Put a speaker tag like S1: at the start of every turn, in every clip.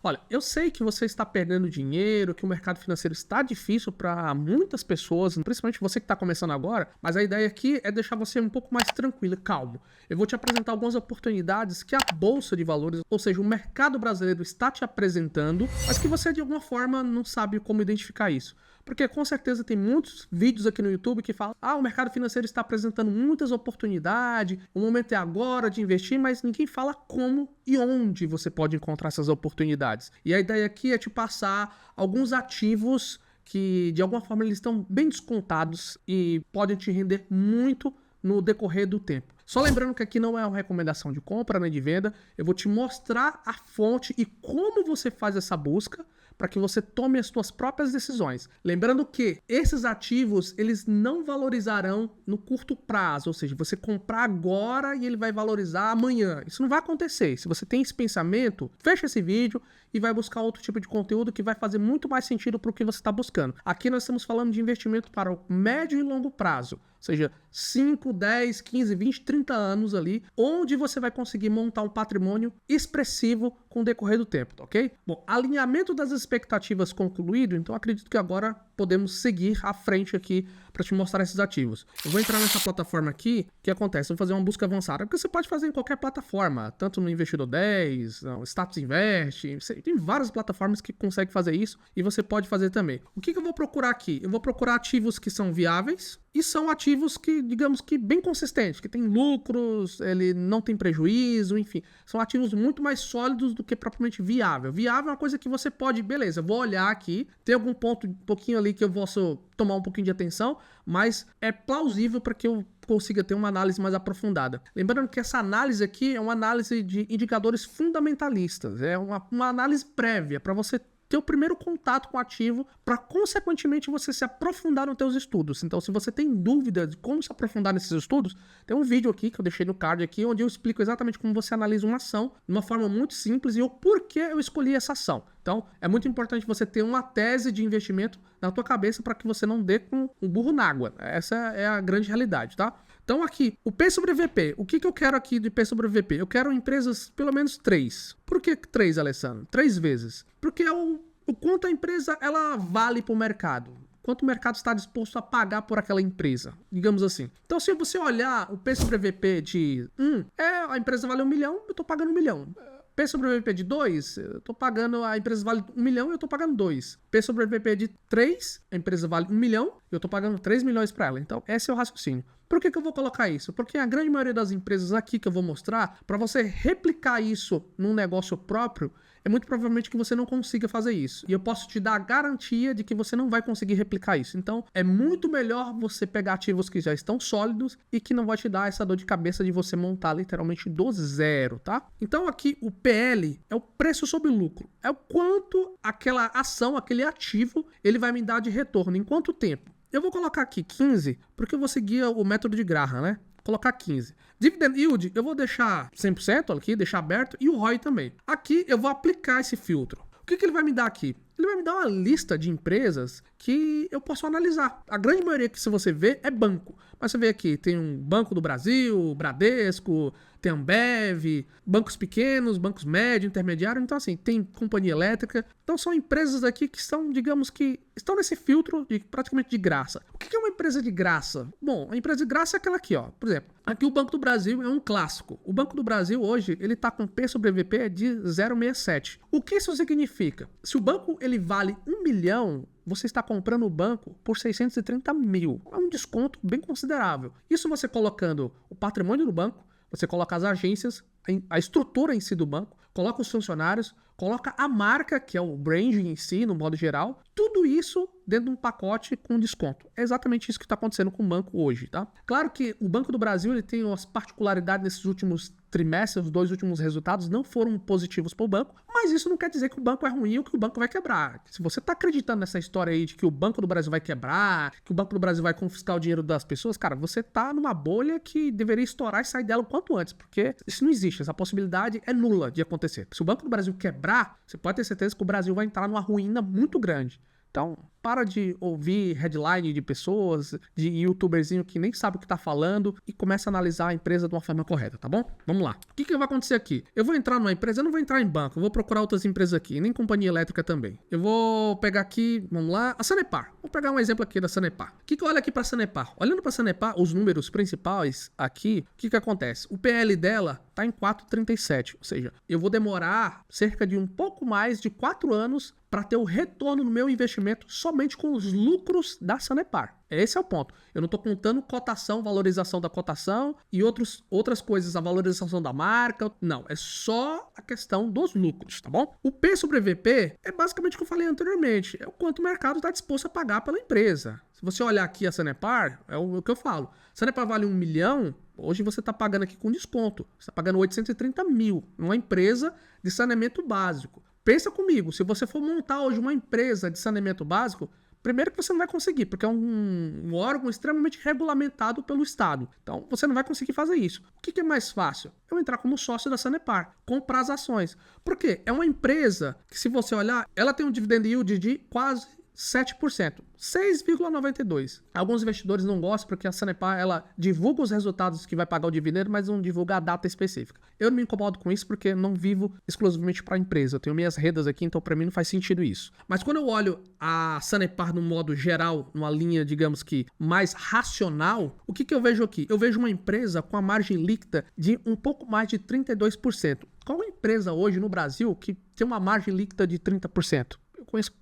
S1: Olha, eu sei que você está perdendo dinheiro, que o mercado financeiro está difícil para muitas pessoas, principalmente você que está começando agora, mas a ideia aqui é deixar você um pouco mais tranquilo e calmo. Eu vou te apresentar algumas oportunidades que a Bolsa de Valores, ou seja, o mercado brasileiro está te apresentando, mas que você de alguma forma não sabe como identificar isso. Porque com certeza tem muitos vídeos aqui no YouTube que falam: o mercado financeiro está apresentando muitas oportunidades, o momento é agora de investir, mas ninguém fala como e onde você pode encontrar essas oportunidades. E a ideia aqui é te passar alguns ativos que de alguma forma eles estão bem descontados e podem te render muito no decorrer do tempo. Só lembrando que aqui não é uma recomendação de compra nem de venda, eu vou te mostrar a fonte e como você faz essa busca para que você tome as suas próprias decisões. Lembrando que esses ativos, eles não valorizarão no curto prazo, ou seja, você comprar agora e ele vai valorizar amanhã. Isso não vai acontecer. Se você tem esse pensamento, fecha esse vídeo e vai buscar outro tipo de conteúdo que vai fazer muito mais sentido para o que você está buscando. Aqui nós estamos falando de investimento para o médio e longo prazo, ou seja, 5, 10, 15, 20, 30 anos ali, onde você vai conseguir montar um patrimônio expressivo com o decorrer do tempo, ok? Bom, alinhamento das expectativas concluído, então acredito que agora podemos seguir à frente aqui para te mostrar esses ativos. Eu vou entrar nessa plataforma aqui, o que acontece? Eu vou fazer uma busca avançada, porque você pode fazer em qualquer plataforma, tanto no Investidor 10, no Status Invest, tem várias plataformas que conseguem fazer isso e você pode fazer também. O que eu vou procurar aqui? Eu vou procurar ativos que são viáveis e são ativos que, digamos que bem consistentes, que tem lucros, ele não tem prejuízo, enfim, são ativos muito mais sólidos do que propriamente viável. Viável é uma coisa que você pode, beleza, eu vou olhar aqui, tem algum ponto um pouquinho ali que eu posso tomar um pouquinho de atenção, mas é plausível para que eu consiga ter uma análise mais aprofundada. Lembrando que essa análise aqui é uma análise de indicadores fundamentalistas, é uma análise prévia para você ter o primeiro contato com o ativo para, consequentemente, você se aprofundar nos seus estudos. Então, se você tem dúvida de como se aprofundar nesses estudos, tem um vídeo aqui que eu deixei no card aqui, onde eu explico exatamente como você analisa uma ação de uma forma muito simples e o porquê eu escolhi essa ação. Então, é muito importante você ter uma tese de investimento na tua cabeça para que você não dê com um burro na água. Essa é a grande realidade, tá? Então aqui, o P sobre VP. O que eu quero aqui de P sobre VP? Eu quero empresas pelo menos 3. Por que 3, Alessandro? 3 vezes. Porque é o quanto a empresa ela vale para o mercado. Quanto o mercado está disposto a pagar por aquela empresa, digamos assim. Então, se você olhar o P sobre VP de a empresa vale 1 milhão, eu estou pagando 1 milhão. P sobre VP de 2, eu tô pagando, a empresa vale 1 milhão e eu tô pagando 2. P sobre VP de 3, a empresa vale 1 milhão e eu tô pagando 3 milhões para ela. Então, esse é o raciocínio. Por que eu vou colocar isso? Porque a grande maioria das empresas aqui que eu vou mostrar, para você replicar isso num negócio próprio, é muito provavelmente que você não consiga fazer isso. E eu posso te dar a garantia de que você não vai conseguir replicar isso. Então, é muito melhor você pegar ativos que já estão sólidos e que não vai te dar essa dor de cabeça de você montar literalmente do zero, tá? Então, aqui, o PL é o preço sobre lucro. É o quanto aquela ação, aquele ativo, ele vai me dar de retorno. Em quanto tempo? Eu vou colocar aqui 15, porque eu vou seguir o método de Graham, né? Colocar 15. Dividend Yield, eu vou deixar 100% aqui, deixar aberto, e o ROI também. Aqui eu vou aplicar esse filtro. O que ele vai me dar aqui? Ele vai me dar uma lista de empresas que eu posso analisar. A grande maioria que se você vê é banco. Mas você vê aqui, tem um Banco do Brasil, Bradesco, tem Ambev, bancos pequenos, bancos médios, intermediários. Então assim, tem companhia elétrica. Então são empresas aqui que estão, digamos que, estão nesse filtro de praticamente de graça. O que é uma empresa de graça? Bom, a empresa de graça é aquela aqui, ó. Por exemplo, aqui o Banco do Brasil é um clássico. O Banco do Brasil hoje, ele tá com P sobre VP de 0,67. O que isso significa? Se o banco ele vale 1 milhão, você está comprando o banco por 630 mil. É um desconto bem considerável. Isso você colocando o patrimônio do banco, você coloca as agências, a estrutura em si do banco, coloca os funcionários, coloca a marca, que é o branding em si, no modo geral, tudo isso dentro de um pacote com desconto. É exatamente isso que está acontecendo com o banco hoje, tá? Claro que o Banco do Brasil ele tem umas particularidades nesses últimos trimestres, os 2 últimos resultados não foram positivos para o banco, mas isso não quer dizer que o banco é ruim ou que o banco vai quebrar. Se você está acreditando nessa história aí de que o Banco do Brasil vai quebrar, que o Banco do Brasil vai confiscar o dinheiro das pessoas, cara, você tá numa bolha que deveria estourar e sair dela o quanto antes, porque isso não existe, essa possibilidade é nula de acontecer. Se o Banco do Brasil quebrar, você pode ter certeza que o Brasil vai entrar numa ruína muito grande. Então, para de ouvir headline de pessoas, de youtuberzinho que nem sabe o que tá falando e começa a analisar a empresa de uma forma correta, tá bom? Vamos lá. O que vai acontecer aqui? Eu vou entrar numa empresa, eu não vou entrar em banco, eu vou procurar outras empresas aqui, nem companhia elétrica também. Eu vou pegar aqui, vamos lá, a Sanepar. Vou pegar um exemplo aqui da Sanepar. O que eu olho aqui pra Sanepar? Olhando pra Sanepar, os números principais aqui, o que acontece? O PL dela tá em 4,37, ou seja, eu vou demorar cerca de um pouco mais de 4 anos para ter o retorno no meu investimento somente com os lucros da Sanepar. Esse é o ponto. Eu não estou contando cotação, valorização da cotação e outras coisas, a valorização da marca. Não, é só a questão dos lucros, tá bom? O P sobre VP é basicamente o que eu falei anteriormente. É o quanto o mercado está disposto a pagar pela empresa. Se você olhar aqui a Sanepar, é o que eu falo. Sanepar vale 1 milhão, hoje você está pagando aqui com desconto. Você está pagando 830 mil numa empresa de saneamento básico. Pensa comigo, se você for montar hoje uma empresa de saneamento básico, primeiro que você não vai conseguir, porque é um órgão extremamente regulamentado pelo Estado. Então, você não vai conseguir fazer isso. O que é mais fácil? Eu entrar como sócio da Sanepar, comprar as ações. Por quê? É uma empresa que, se você olhar, ela tem um dividend yield de quase 7%, 6,92%. Alguns investidores não gostam porque a Sanepar, ela divulga os resultados que vai pagar o dividendo, mas não divulga a data específica. Eu não me incomodo com isso porque não vivo exclusivamente para a empresa. Eu tenho minhas rendas aqui, então para mim não faz sentido isso. Mas quando eu olho a Sanepar no modo geral, numa linha, digamos que mais racional, o que eu vejo aqui? Eu vejo uma empresa com a margem líquida de um pouco mais de 32%. Qual empresa hoje no Brasil que tem uma margem líquida de 30%? Conheço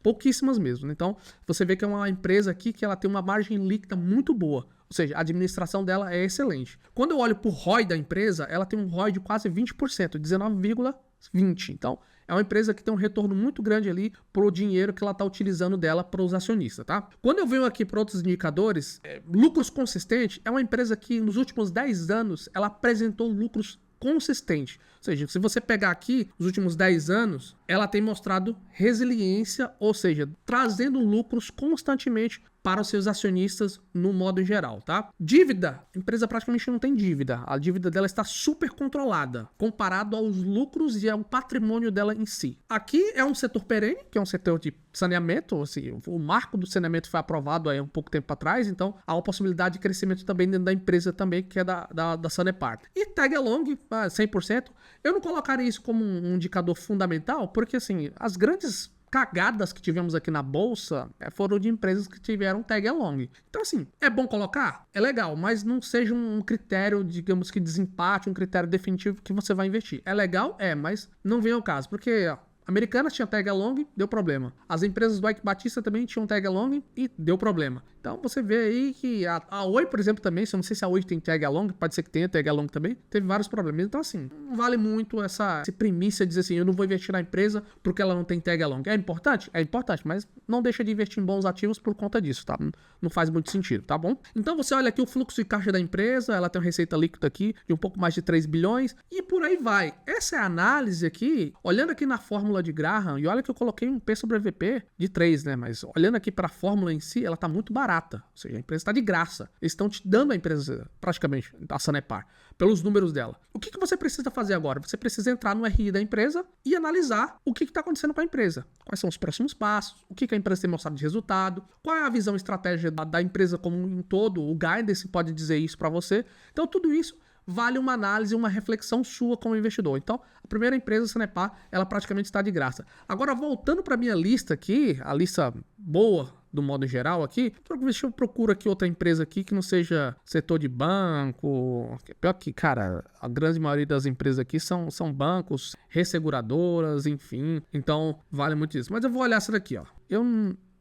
S1: pouquíssimas mesmo. Então, você vê que é uma empresa aqui que ela tem uma margem líquida muito boa. Ou seja, a administração dela é excelente. Quando eu olho para o ROI da empresa, ela tem um ROI de quase 20%, 19,20%. Então, é uma empresa que tem um retorno muito grande ali para o dinheiro que ela está utilizando dela para os acionistas, tá? Quando eu venho aqui para outros indicadores, lucros consistentes é uma empresa que nos últimos 10 anos ela apresentou lucros consistentes. Ou seja, se você pegar aqui os últimos 10 anos, ela tem mostrado resiliência, ou seja, trazendo lucros constantemente para os seus acionistas no modo geral, tá? Dívida, a empresa praticamente não tem dívida. A dívida dela está super controlada, comparado aos lucros e ao patrimônio dela em si. Aqui é um setor perene, que é um setor de saneamento, assim, o marco do saneamento foi aprovado aí um pouco tempo atrás, então há uma possibilidade de crescimento também dentro da empresa também, que é da Sanepar. E tag along, 100%, eu não colocaria isso como um indicador fundamental, porque assim, as grandes cagadas que tivemos aqui na bolsa foram de empresas que tiveram tag along. Então assim, é bom colocar? É legal, mas não seja um critério, digamos que desempate, um critério definitivo que você vai investir. É legal? É, mas não vem ao caso, porque Americanas tinha tag along, deu problema. As empresas do Ike Batista também tinham tag along e deu problema. Então você vê aí que a Oi, por exemplo, também, eu não sei se a Oi tem tag along, pode ser que tenha tag along também, teve vários problemas. Então assim, não vale muito essa primícia de dizer assim, eu não vou investir na empresa porque ela não tem tag along. É importante? É importante, mas não deixa de investir em bons ativos por conta disso, tá? Não faz muito sentido, tá bom? Então você olha aqui o fluxo de caixa da empresa, ela tem uma receita líquida aqui de um pouco mais de 3 bilhões e por aí vai. Essa é a análise aqui, olhando aqui na fórmula de Graham, e olha que eu coloquei um P sobre VP de 3, né? Mas olhando aqui para a fórmula em si, ela tá muito barata. Ou seja, a empresa está de graça. Eles estão te dando a empresa, praticamente, a Sanepar, pelos números dela. O que você precisa fazer agora? Você precisa entrar no RI da empresa e analisar o que está acontecendo com a empresa. Quais são os próximos passos, o que a empresa tem mostrado de resultado, qual é a visão estratégica da empresa como um todo, o guidance pode dizer isso para você. Então, tudo isso vale uma análise, uma reflexão sua como investidor. Então, a primeira empresa, a Sanepar, ela praticamente está de graça. Agora, voltando para a minha lista aqui, a lista boa, do modo geral aqui, deixa eu procurar aqui outra empresa aqui que não seja setor de banco. Pior que, cara, a grande maioria das empresas aqui são bancos, resseguradoras, enfim. Então, vale muito isso. Mas eu vou olhar essa daqui, ó. Eu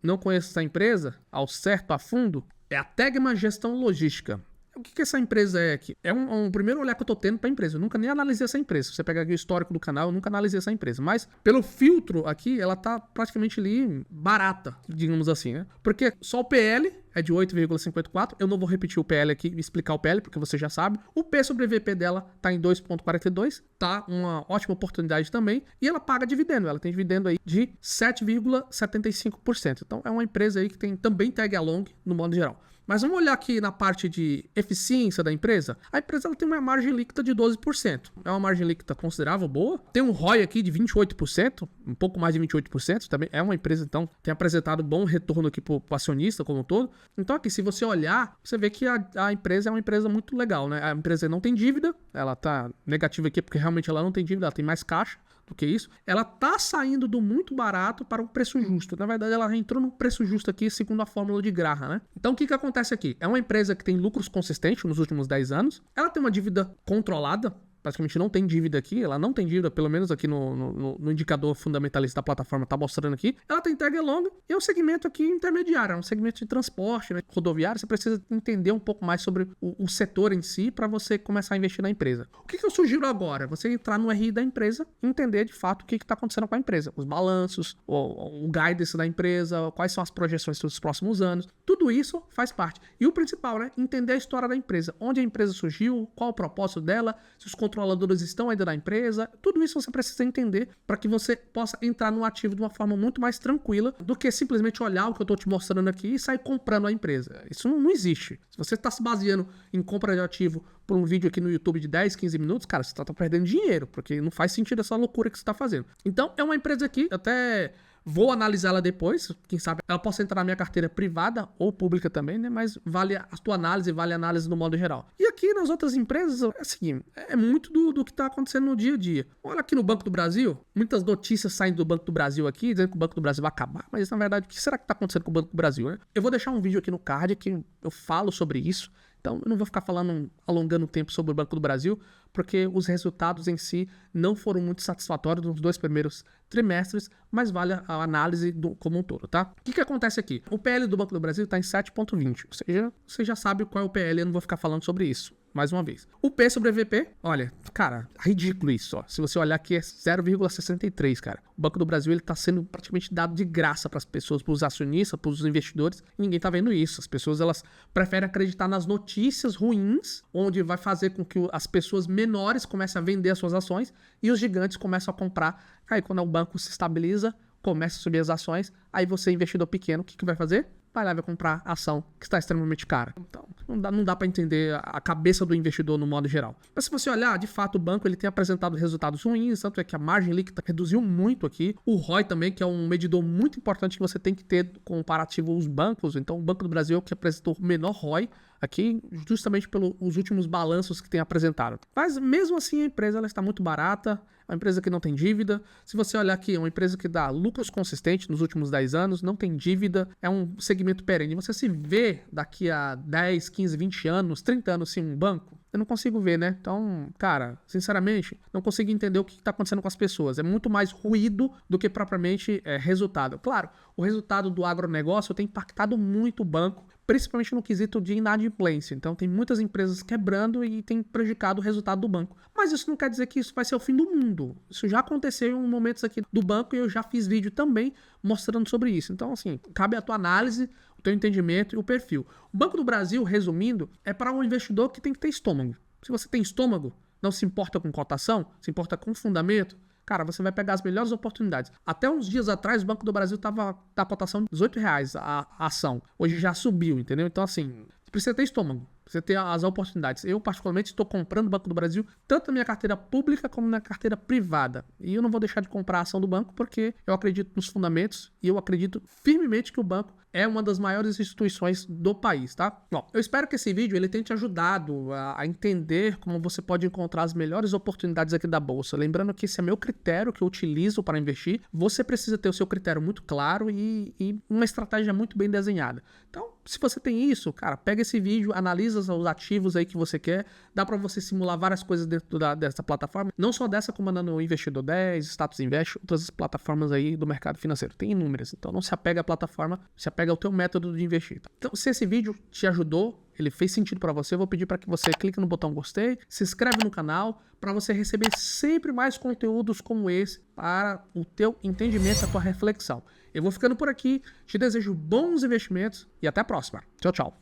S1: não conheço essa empresa ao certo, a fundo. É a Tegma Gestão Logística. O que essa empresa é aqui? É um primeiro olhar que eu tô tendo para a empresa. Eu nunca nem analisei essa empresa. Se você pegar aqui o histórico do canal, eu nunca analisei essa empresa. Mas pelo filtro aqui, ela tá praticamente ali barata, digamos assim, né? Porque só o PL é de 8,54. Eu não vou repetir o PL aqui e explicar o PL, porque você já sabe. O P sobre VP dela tá em 2,42. Tá uma ótima oportunidade também. E ela paga dividendo. Ela tem dividendo aí de 7,75%. Então é uma empresa aí que tem também tag along no modo geral. Mas vamos olhar aqui na parte de eficiência da empresa. A empresa ela tem uma margem líquida de 12%. É uma margem líquida considerável, boa. Tem um ROI aqui de 28%, um pouco mais de 28%. Também é uma empresa, então, tem apresentado bom retorno aqui para o acionista como um todo. Então aqui, se você olhar, você vê que a empresa é uma empresa muito legal, né? A empresa não tem dívida, ela tá negativa aqui porque realmente ela não tem dívida, ela tem mais caixa do que isso. Ela tá saindo do muito barato para um preço justo. Na verdade, ela entrou no preço justo aqui, segundo a fórmula de Graham, né? Então, o que acontece aqui? É uma empresa que tem lucros consistentes nos últimos 10 anos. Ela tem uma dívida controlada. Praticamente não tem dívida aqui, ela não tem dívida, pelo menos aqui no indicador fundamentalista da plataforma tá mostrando aqui. Ela tem entrega longa e é um segmento aqui intermediário, é um segmento de transporte, né, rodoviário. Você precisa entender um pouco mais sobre o setor em si para você começar a investir na empresa. O que eu sugiro agora? Você entrar no RI da empresa e entender de fato o que está acontecendo com a empresa, os balanços, o guidance da empresa, quais são as projeções dos próximos anos. Tudo isso faz parte. E o principal, né? Entender a história da empresa, onde a empresa surgiu, qual o propósito dela, se os controladores estão ainda na empresa. Tudo isso você precisa entender para que você possa entrar no ativo de uma forma muito mais tranquila do que simplesmente olhar o que eu estou te mostrando aqui e sair comprando a empresa. Isso não existe. Se você está se baseando em compra de ativo por um vídeo aqui no YouTube de 10, 15 minutos, cara, você está perdendo dinheiro, porque não faz sentido essa loucura que você está fazendo. Então, é uma empresa aqui, até vou analisá-la depois, quem sabe ela possa entrar na minha carteira privada ou pública também, né? Mas vale a tua análise, vale a análise no modo geral. E aqui nas outras empresas, é assim, é muito do que está acontecendo no dia a dia. Olha aqui no Banco do Brasil, muitas notícias saem do Banco do Brasil aqui, dizendo que o Banco do Brasil vai acabar, mas na verdade, o que será que está acontecendo com o Banco do Brasil, né? Eu vou deixar um vídeo aqui no card que eu falo sobre isso. Então, eu não vou ficar alongando o tempo sobre o Banco do Brasil, porque os resultados em si não foram muito satisfatórios nos 2 primeiros trimestres, mas vale a análise como um todo, tá? O que acontece aqui? O PL do Banco do Brasil está em 7,20, ou seja, você já sabe qual é o PL, eu não vou ficar falando sobre isso. Mais uma vez. O P sobre VP, olha, cara, ridículo isso, ó. Se você olhar aqui é 0,63, cara. O Banco do Brasil, ele tá sendo praticamente dado de graça para as pessoas, para os acionistas, para os investidores, e ninguém tá vendo isso. As pessoas, elas preferem acreditar nas notícias ruins, onde vai fazer com que as pessoas menores comecem a vender as suas ações e os gigantes começam a comprar. Aí, quando o banco se estabiliza, começa a subir as ações, aí você, investidor pequeno, o que vai fazer? Vai lá e vai comprar ação que está extremamente cara. Então, não dá para entender a cabeça do investidor no modo geral. Mas se você olhar, de fato, o banco ele tem apresentado resultados ruins, tanto é que a margem líquida reduziu muito aqui. O ROI também, que é um medidor muito importante que você tem que ter comparativo aos bancos. Então, o Banco do Brasil é o que apresentou o menor ROI aqui, justamente pelos últimos balanços que tem apresentado. Mas, mesmo assim, a empresa ela está muito barata. É uma empresa que não tem dívida. Se você olhar aqui, é uma empresa que dá lucros consistentes nos últimos 10 anos, não tem dívida, é um segmento perene. Você se vê daqui a 10, 15, 20 anos, 30 anos sem um banco? Eu não consigo ver, né? Então, cara, sinceramente, não consigo entender o que está acontecendo com as pessoas. É muito mais ruído do que propriamente resultado. Claro, o resultado do agronegócio tem impactado muito o banco, principalmente no quesito de inadimplência. Então, tem muitas empresas quebrando e tem prejudicado o resultado do banco. Mas isso não quer dizer que isso vai ser o fim do mundo. Isso já aconteceu em momentos aqui do banco e eu já fiz vídeo também mostrando sobre isso. Então, assim, cabe a tua análise, o teu entendimento e o perfil. O Banco do Brasil, resumindo, é para um investidor que tem que ter estômago. Se você tem estômago, não se importa com cotação, se importa com fundamento, cara, você vai pegar as melhores oportunidades. Até uns dias atrás, o Banco do Brasil estava a cotação de R$18 a ação. Hoje já subiu, entendeu? Então, assim, você precisa ter estômago, precisa ter as oportunidades. Eu, particularmente, estou comprando o Banco do Brasil, tanto na minha carteira pública como na carteira privada. E eu não vou deixar de comprar a ação do banco, porque eu acredito nos fundamentos e eu acredito firmemente que o banco é uma das maiores instituições do país, tá? Bom, eu espero que esse vídeo ele tenha te ajudado a entender como você pode encontrar as melhores oportunidades aqui da bolsa. Lembrando que esse é meu critério que eu utilizo para investir. Você precisa ter o seu critério muito claro e uma estratégia muito bem desenhada. Então, se você tem isso, cara, pega esse vídeo, analisa os ativos aí que você quer. Dá para você simular várias coisas dentro dessa plataforma. Não só dessa, como no Investidor 10, Status Invest, outras plataformas aí do mercado financeiro. Tem inúmeras. Então, não se apega à plataforma, se apega ao teu método de investir. Então, se esse vídeo te ajudou, ele fez sentido para você, eu vou pedir para que você clique no botão gostei, se inscreve no canal para você receber sempre mais conteúdos como esse para o teu entendimento, a tua reflexão. Eu vou ficando por aqui, te desejo bons investimentos e até a próxima. Tchau, tchau.